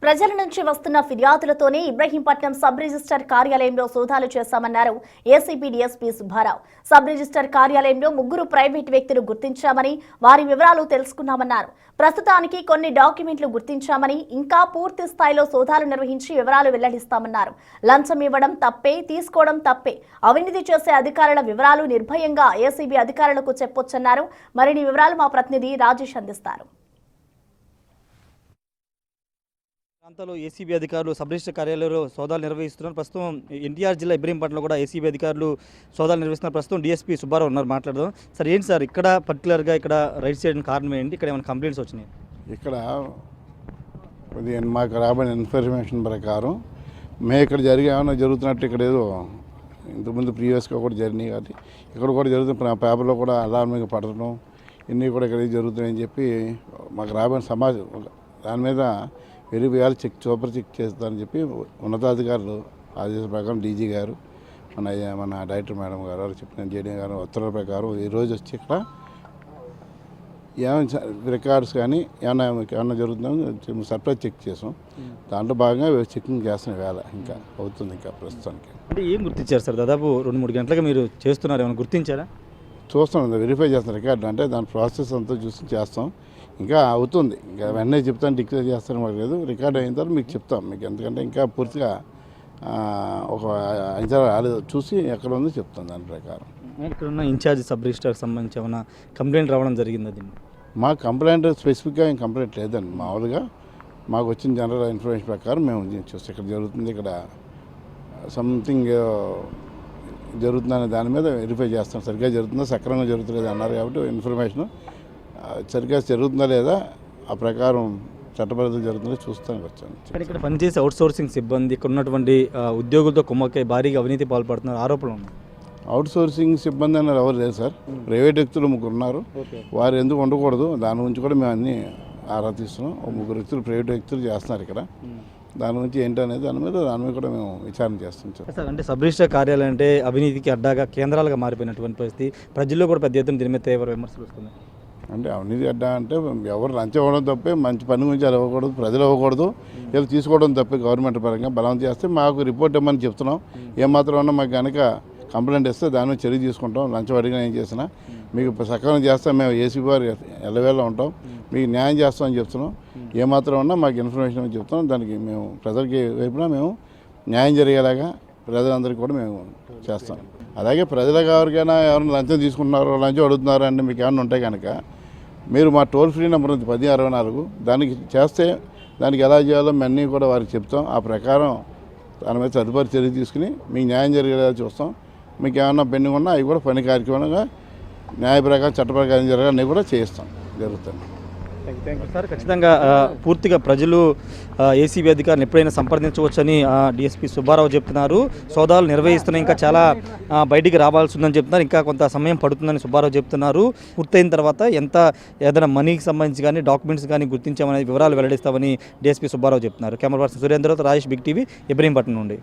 ప్రజల నుంచి వస్తున్న ఫిర్యాదులతోనే ఇబ్రహీంపట్నం సబ్ రిజిస్టర్ కార్యాలయంలో సోదాలు చేశామన్నారు ACB DSP Subbarao. Sub register కార్యాలయంలో 3 ప్రైవేట్ వ్యక్తులు గుర్తించామని, వారి వివరాలు తెలుసుకున్నామన్నారు. ప్రస్తుతానికి కొన్ని డాక్యుమెంట్లు గుర్తించామని, ఇంకా పూర్తి స్థాయిలో సోదాలు నిర్వహించి వివరాలు వెల్లడిస్తామన్నారు. లంచం ఇవ్వడం తప్పే, తీసుకోవడం తప్పే. అవినీతి చేసే అధికారుల వివరాలు నిర్భయంగా ఏసీబీ అధికారులకు చెప్పొచ్చన్నారు. మరిన్ని వివరాలు మా ప్రతినిధి రాజేష్ అందిస్తారు. ప్రాంతాల్లో ఏసీబీ అధికారులు సబ్ రిజిస్టర్ కార్యాలయంలో సోదాలు నిర్వహిస్తున్నారు. ప్రస్తుతం ఎన్టీఆర్ జిల్లా ఇబ్రహీంపట్నంలో కూడా ఏసీబీ అధికారులు సోదాలు నిర్వహిస్తున్నారు. ప్రస్తుతం డీఎస్పీ సుబ్బారావు ఉన్నారు, మాట్లాడదాం. సార్, ఏంటి సార్ ఇక్కడ పర్టికులర్గా ఇక్కడ రైట్ చేయడానికి కారణం ఏంటి? ఇక్కడ ఏమైనా కంప్లైంట్స్ వచ్చినాయి? ఇక్కడ మాకు రాబడిన ఇన్ఫర్మేషన్ ప్రకారం మేము ఇక్కడ ఏమైనా జరుగుతున్నట్టు ఇక్కడ ఏదో ఇంతకుముందు ప్రీవియస్గా కూడా జరిగినాయి కాబట్టి ఇక్కడ కూడా జరుగుతున్న పేపర్లో కూడా అలార్మింగ్ పడటం ఇన్ని కూడా ఇక్కడ జరుగుతున్నాయని చెప్పి మాకు రాబడిన సమాజం దాని మీద వెరిఫికేషన్ చెక్ చేస్తారని చెప్పి ఉన్నతాధికారులు ఆదేశాల ప్రకారం డీజీ గారు మన డైరెక్టర్ మేడం గారు చెప్పిన జేడీ గారు ఉత్తర్వుల ప్రకారం ఈరోజు వచ్చి ఇక్కడ ఏమైనా రికార్డ్స్ కానీ ఏమైనా జరుగుతుందో సర్ప్రైజ్ చెక్ చేసాం. దాంట్లో భాగంగా చెకింగ్ చేస్తున్న వేళ ఇంకా అవుతుంది ఇంకా ప్రస్తుతానికి. అంటే ఏం గుర్తించారు సార్? దాదాపు 2-3 గంటలుగా మీరు చేస్తున్నారు, ఏమైనా గుర్తించారా? చూస్తాం, వెరిఫై చేస్తాం రికార్డు, అంటే దాని ప్రాసెస్ అంతా చూసి చేస్తాం. ఇంకా అవుతుంది, ఇంకా వెంటనే చెప్తాను, డిక్లేర్ చేస్తాను మాకు లేదు. రికార్డ్ అయిన తర్వాత మీకు చెప్తాం మీకు, ఎందుకంటే ఇంకా పూర్తిగా ఒక 5 6 చూసి ఎక్కడ ఉందో చెప్తాం. దాని ప్రకారం ఇక్కడ ఉన్న ఇన్ఛార్జ్ సబ్ రిజిస్టర్కి సంబంధించి ఏమైనా కంప్లైంట్ రావడం జరిగింది? దీన్ని మా కంప్లైంట్ స్పెసిఫిక్గా ఏం కంప్లైంట్ లేదండి. మామూలుగా మాకు వచ్చిన జనరల్ ఇన్ఫర్మేషన్ ప్రకారం మేము చూస్తే ఇక్కడ జరుగుతుంది, ఇక్కడ సంథింగ్ జరుగుతుందనే దాని మీద వెరిఫై చేస్తాం. సరిగ్గా జరుగుతుందా, సక్రమంగా జరుగుతుంది అన్నారు కాబట్టి ఇన్ఫర్మేషన్ సరిగ్గా జరుగుతుందా లేదా ఆ ప్రకారం చట్టపరిధిలో జరుగుతుందో చూస్తానికి వచ్చాను. ఇక్కడ పనిచేసే అవుట్సోర్సింగ్ సిబ్బంది ఇక్కడ ఉన్నటువంటి ఉద్యోగులతో కుమ్మక్కై భారీగా అవినీతి పాల్పడుతున్నారు ఆరోపణలు ఉన్నాయి. అవుట్సోర్సింగ్ సిబ్బంది అన్నారు ఎవరు లేదు సార్, ప్రైవేట్ వ్యక్తులు 3 ఉన్నారు. వారు ఎందుకు ఉండకూడదు దాని గురించి కూడా మేము అన్నీ ఆరా తీస్తున్నాం. 3 వ్యక్తులు ప్రైవేట్ వ్యక్తులు చేస్తున్నారు ఇక్కడ. దాని గురించి ఏంటనేది దాని మీద కూడా మేము విచారణ చేస్తాం సార్. అంటే సబ్ రిజిస్టర్ కార్యాలయం అంటే అవినీతికి అడ్డాగా కేంద్రాలుగా మారిపోయినటువంటి పరిస్థితి, ప్రజల్లో కూడా పెద్ద ఎత్తున దీని మీద తీవ్ర విమర్శలు వస్తున్నాయి. అంటే అవినీతి అడ్డా అంటే ఎవరు లంచం ఇవ్వడం తప్పే, మంచి పని గురించి అది ఇవ్వకూడదు, ప్రజలు ఇవ్వకూడదు, వీళ్ళు తీసుకోవడం తప్పే. గవర్నమెంట్ పరంగా బలం చేస్తే మాకు రిపోర్ట్ ఇవ్వమని చెప్తున్నాం. ఏమాత్రం ఉన్నా మాకు కనుక కంప్లైంట్ ఇస్తే దాని మీద చర్య తీసుకుంటాం. లంచం అడిగినా ఏం చేసినా మీకు సక్రమం చేస్తాం. మేము ఏసీబీ వారు ఎల్లవేళ ఉంటాం, మీకు న్యాయం చేస్తామని చెప్తున్నాం. ఏమాత్రం ఉన్నా మాకు ఇన్ఫర్మేషన్ అని చెప్తున్నాం. దానికి మేము ప్రజలకి వైపున మేము న్యాయం జరిగేలాగా ప్రజలందరికీ కూడా మేము చేస్తాం. అలాగే ప్రజలకు ఎవరికైనా ఎవరైనా లంచం తీసుకుంటున్నారో, లంచం అడుగుతున్నారో అంటే మీకు ఏమైనా ఉంటాయి కనుక మీరు మా టోల్ ఫ్రీ నెంబర్ ఉంది 1064, దానికి చేస్తే దానికి ఎలా చేయాలో మేము అన్నీ కూడా వారికి చెప్తాం. ఆ ప్రకారం దాని మీద తదుపరి చర్య తీసుకుని మీకు న్యాయం జరిగేలా చూస్తాం. మీకు ఏమైనా పెండింగ్ ఉన్నా అవి కూడా పని కార్యక్రమంగా న్యాయ ప్రకారం చట్ట ప్రకారం జరగాలని కూడా చేయిస్తాం, జరుగుతుంది. Thank you sir. ఖచ్చితంగా పూర్తిగా ప్రజలు ఏసీబీ అధికారులను ఎప్పుడైనా సంప్రదించవచ్చని డీఎస్పీ సుబ్బారావు చెప్తున్నారు. సోదాలు నిర్వహిస్తున్నాయి, ఇంకా చాలా బయటికి రావాల్సి ఉందని చెప్తున్నారు. ఇంకా కొంత సమయం పడుతుందని సుబ్బారావు చెప్తున్నారు. పూర్తయిన తర్వాత ఏదైనా మనీకి సంబంధించి కానీ డాక్యుమెంట్స్ కానీ గుర్తించామనే వివరాలు వెల్లడిస్తామని డీఎస్పీ సుబ్బారావు చెప్తున్నారు. కెమెరా పర్సన్ సురేంద్రతో రాజేష్, బిగ్ టీవీ, ఇబ్రహీంపట్నం నుండి.